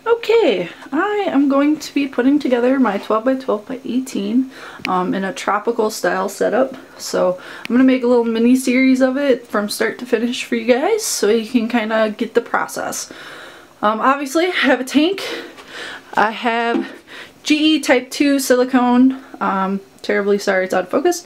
Okay, I am going to be putting together my 12 by 12 by 18 in a tropical style setup. So I'm going to make a little mini series of it from start to finish for you guys so you can kind of get the process. Obviously I have a tank. I have GE Type 2 silicone. Terribly sorry it's out of focus.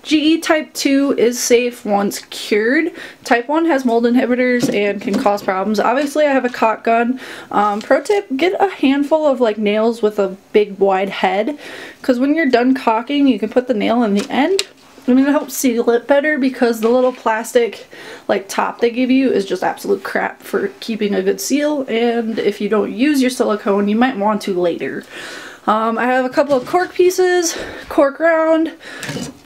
GE Type 2 is safe once cured. Type 1 has mold inhibitors and can cause problems. Obviously I have a caulk gun. Pro tip, get a handful of like nails with a big wide head, because when you're done caulking you can put the nail in the end. I'm going to help seal it better because the little plastic like top they give you is just absolute crap for keeping a good seal, and if you don't use your silicone you might want to later. I have a couple of cork pieces, cork round.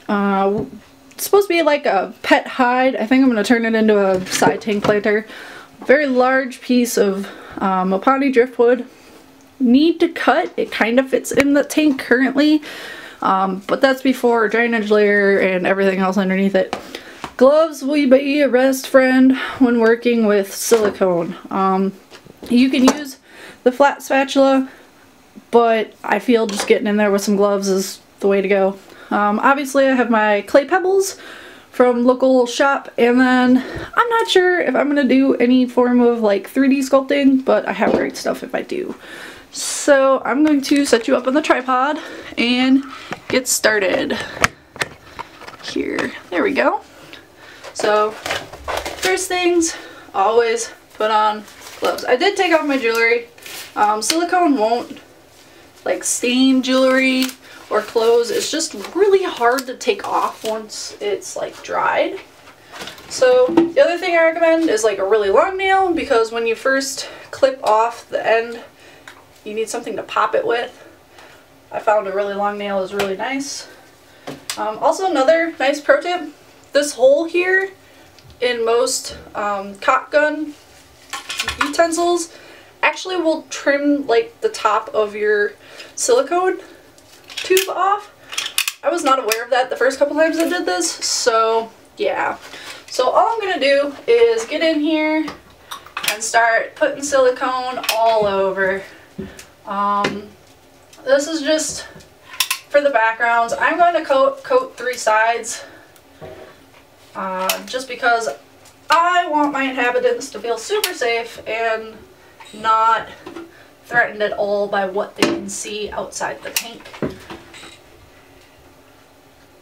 It's supposed to be like a pet hide. I think I'm going to turn it into a side tank planter. Very large piece of Mopani driftwood. Need to cut. It kind of fits in the tank currently. But that's before drainage layer and everything else underneath it. Gloves will be a best friend when working with silicone. You can use the flat spatula, but I feel just getting in there with some gloves is the way to go. Obviously I have my clay pebbles from local shop, and then I'm not sure if I'm going to do any form of like 3D sculpting, but I have great stuff if I do. So I'm going to set you up on the tripod and get started. Here, there we go. So first things, always put on gloves. I did take off my jewelry. Silicone won't like stain jewelry or clothes. It's just really hard to take off once it's like dried. So the other thing I recommend is like a really long nail, because when you first clip off the end you need something to pop it with. I found a really long nail is really nice. Also another nice pro tip, this hole here in most caulk gun utensils actually will trim like the top of your silicone tube off. I was not aware of that the first couple times I did this, so yeah. So all I'm gonna do is get in here and start putting silicone all over. This is just for the backgrounds. I'm going to coat 3 sides just because I want my inhabitants to feel super safe and not threatened at all by what they can see outside the tank.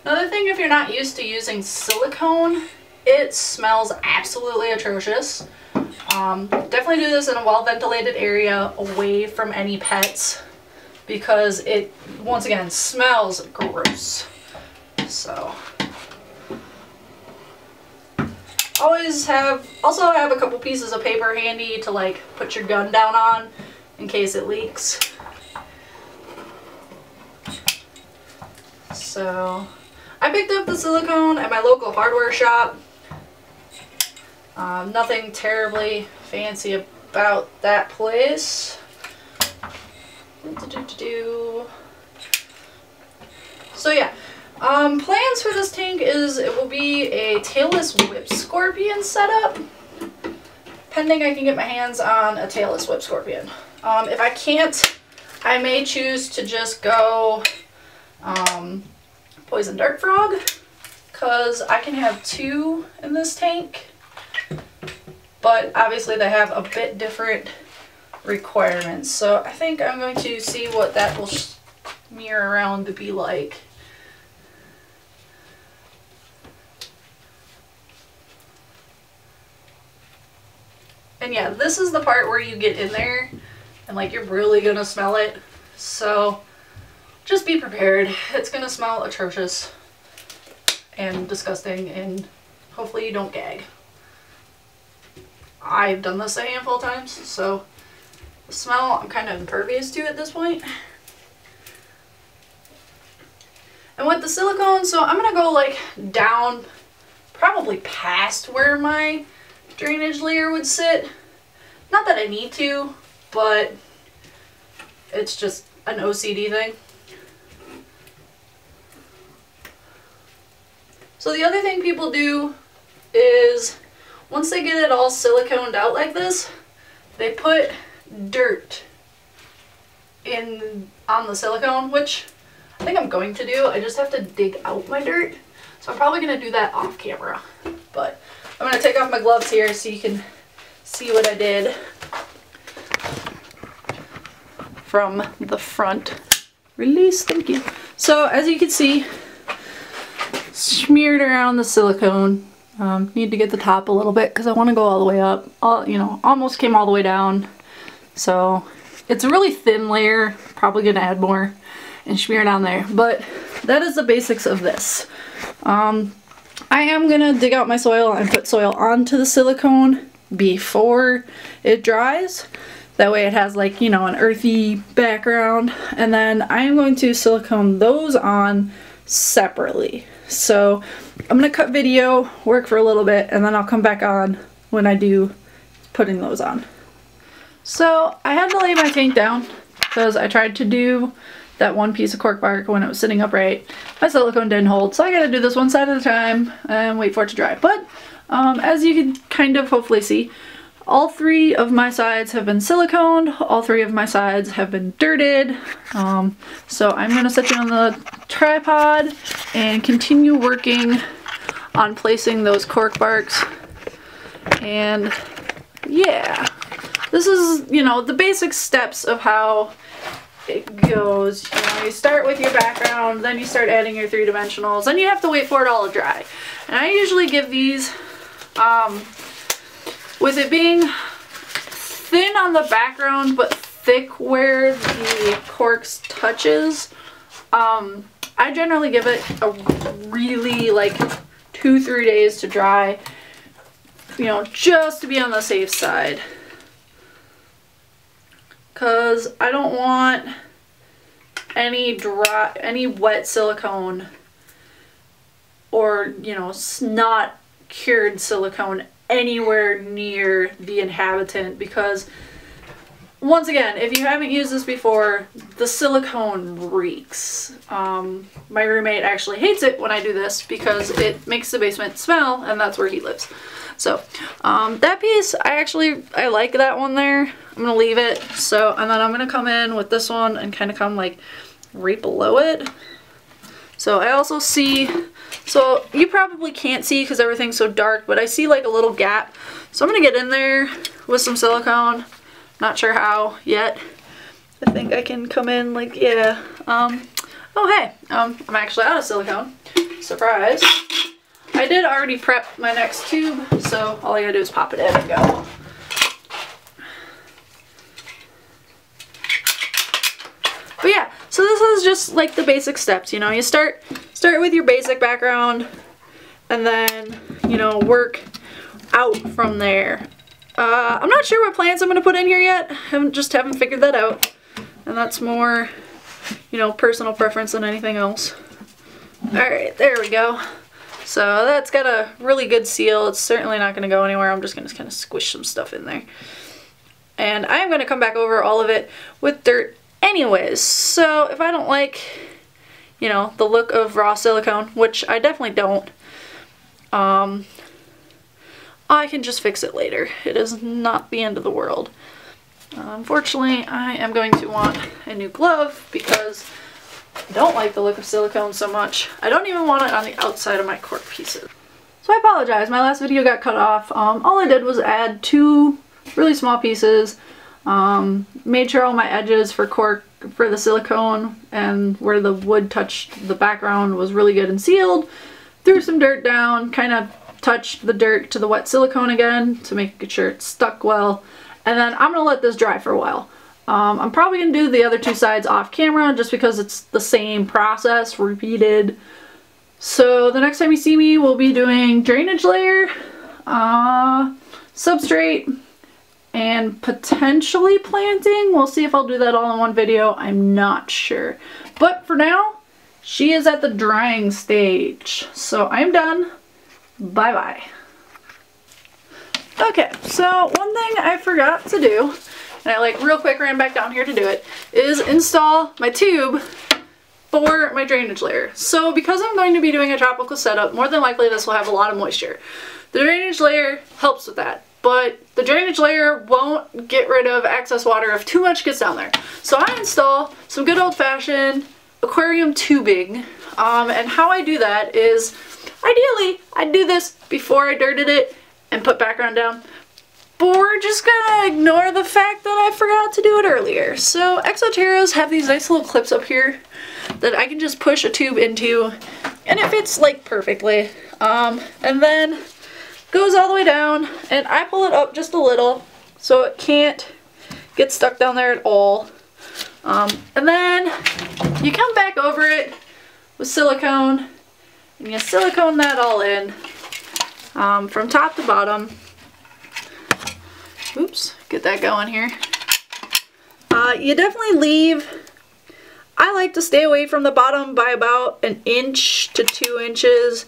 Another thing, if you're not used to using silicone, it smells absolutely atrocious. Definitely do this in a well-ventilated area away from any pets, because it, once again, smells gross. So also have a couple pieces of paper handy to like put your gun down on in case it leaks. So I picked up the silicone at my local hardware shop. Nothing terribly fancy about that place. So yeah, plans for this tank is it will be a tailless whip scorpion setup, pending I can get my hands on a tailless whip scorpion. If I can't, I may choose to just go poison dart frog, because I can have 2 in this tank, but obviously they have a bit different requirements. So I think I'm going to see what that will smear around to be like. And yeah, this is the part where you get in there and like you're really gonna smell it. So just be prepared. It's gonna smell atrocious and disgusting, and hopefully you don't gag. I've done this a handful of times, so the smell I'm kind of impervious to at this point. And with the silicone, so I'm gonna go like down probably past where my drainage layer would sit. Not that I need to, but it's just an OCD thing. So the other thing people do is once they get it all siliconed out like this, they put dirt on the silicone, which I think I'm going to do. I just have to dig out my dirt. So I'm probably going to do that off camera. But I'm going to take off my gloves here so you can see what I did from the front. Release, thank you. So as you can see, smeared around the silicone. Need to get the top a little bit because I want to go all the way up. You know, almost came all the way down. So it's a really thin layer. Probably going to add more and smear down there. But that is the basics of this. I am going to dig out my soil and put soil onto the silicone before it dries. That way it has, like, you know, an earthy background. And then I'm going to silicone those on separately. So I'm going to cut video, work for a little bit, and then I'll come back on when I do putting those on. So I had to lay my tank down because I tried to do that one piece of cork bark when it was sitting upright. My silicone didn't hold, so I gotta do this one side at a time and wait for it to dry. But as you can kind of hopefully see, all 3 of my sides have been siliconed, all 3 of my sides have been dirted. So I'm gonna set you on the tripod and continue working on placing those cork barks. And yeah, this is, you know, the basic steps of how it goes. You know, you start with your background, then you start adding your 3-dimensionals, then you have to wait for it all to dry. And I usually give these, with it being thin on the background but thick where the corks touches, I generally give it a really, like, 2-3 days to dry, you know, just to be on the safe side. Because I don't want any wet silicone or, you know, not cured silicone anywhere near the inhabitant, because once again, if you haven't used this before, the silicone reeks. My roommate actually hates it when I do this because it makes the basement smell, and that's where he lives. So that piece, I like that one there. I'm gonna leave it. So, and then I'm gonna come in with this one and kind of come like right below it. So I also see, so you probably can't see because everything's so dark, but I see like a little gap. So I'm gonna get in there with some silicone. Not sure how yet. I think I can come in like, yeah. Oh hey, I'm actually out of silicone. Surprise. I did already prep my next tube, so all I gotta do is pop it in and go. But yeah, so this is just like the basic steps, you know. You start with your basic background and then, you know, work out from there. I'm not sure what plants I'm going to put in here yet. Haven't figured that out. And that's more, you know, personal preference than anything else. Alright, there we go. So that's got a really good seal. It's certainly not going to go anywhere. I'm just going to kind of squish some stuff in there. And I'm going to come back over all of it with dirt anyways. So if I don't like, you know, the look of raw silicone, which I definitely don't, I can just fix it later. It is not the end of the world. Unfortunately, I am going to want a new glove because I don't like the look of silicone so much. I don't even want it on the outside of my cork pieces. So I apologize, my last video got cut off. All I did was add 2 really small pieces, made sure all my edges for cork for the silicone and where the wood touched the background was really good and sealed, threw some dirt down, kind of touched the dirt to the wet silicone again to make sure it stuck well, and then I'm going to let this dry for a while. I'm probably going to do the other 2 sides off camera just because it's the same process repeated. So the next time you see me, we'll be doing drainage layer, substrate, and potentially planting. We'll see if I'll do that all in one video. I'm not sure. But for now, she is at the drying stage. So I'm done. Bye-bye. Okay, so one thing I forgot to do, and I like real quick ran back down here to do it, is install my tube for my drainage layer. So because I'm going to be doing a tropical setup, more than likely this will have a lot of moisture. The drainage layer helps with that, but the drainage layer won't get rid of excess water if too much gets down there. So I install some good old-fashioned aquarium tubing, and how I do that is, ideally, I'd do this before I dirted it and put background down, but we're just gonna ignore the fact that I forgot to do it earlier. So Exoterras have these nice little clips up here that I can just push a tube into, and it fits like perfectly, and then goes all the way down, and I pull it up just a little so it can't get stuck down there at all. And then you come back over it with silicone, and you silicone that all in from top to bottom. Oops, get that going here. You definitely leave, I like to stay away from the bottom by about 1 inch to 2 inches,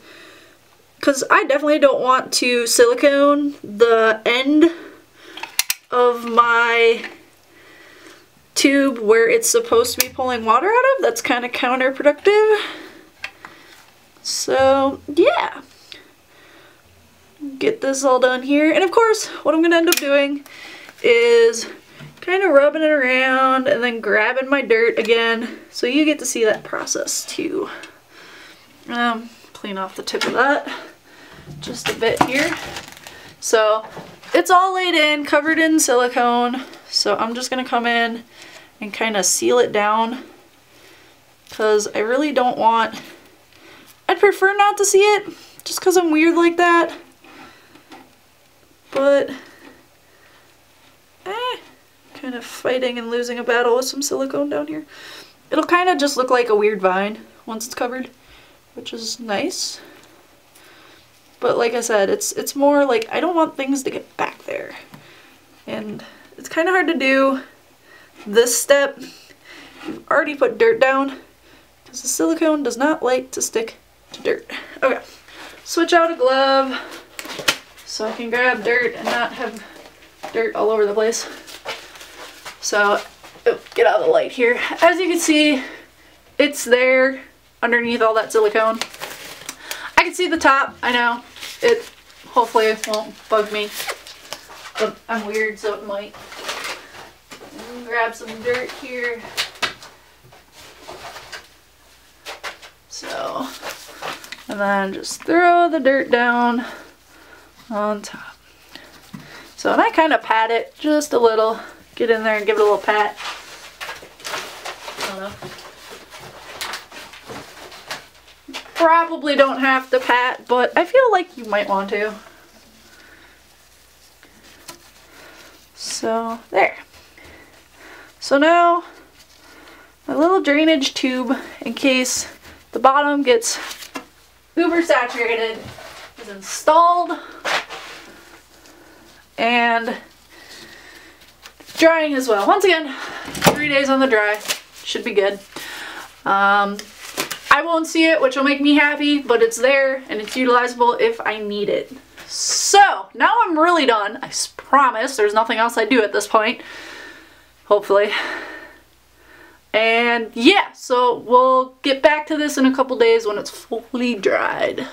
because I definitely don't want to silicone the end of my tube where it's supposed to be pulling water out of. That's kind of counterproductive. So yeah, get this all done here. And of course, what I'm gonna end up doing is kind of rubbing it around and then grabbing my dirt again, so you get to see that process too. Clean off the tip of that just a bit here. So it's all laid in, covered in silicone, so I'm just gonna come in and kind of seal it down, because I really don't want, I'd prefer not to see it just because I'm weird like that, but kind of fighting and losing a battle with some silicone down here. It'll kind of just look like a weird vine once it's covered, which is nice. But like I said, it's more like I don't want things to get back there. And it's kind of hard to do this step. You've already put dirt down, because the silicone does not like to stick to dirt. Okay, switch out a glove so I can grab dirt and not have dirt all over the place. So, get out of the light here. As you can see, it's there underneath all that silicone. I can see the top, I know. It hopefully won't bug me, but I'm weird, so it might. Grab some dirt here. So, and then just throw the dirt down on top. So, and I kind of pat it just a little. Get in there and give it a little pat. I don't know. Probably don't have to pat, but I feel like you might want to. So, there. So now, my little drainage tube, in case the bottom gets uber saturated, is installed. And drying as well. Once again, 3 days on the dry. Should be good. I won't see it, which will make me happy, but it's there and it's utilizable if I need it. So, now I'm really done. I promise there's nothing else I do at this point. Hopefully. And yeah, so we'll get back to this in a couple days when it's fully dried.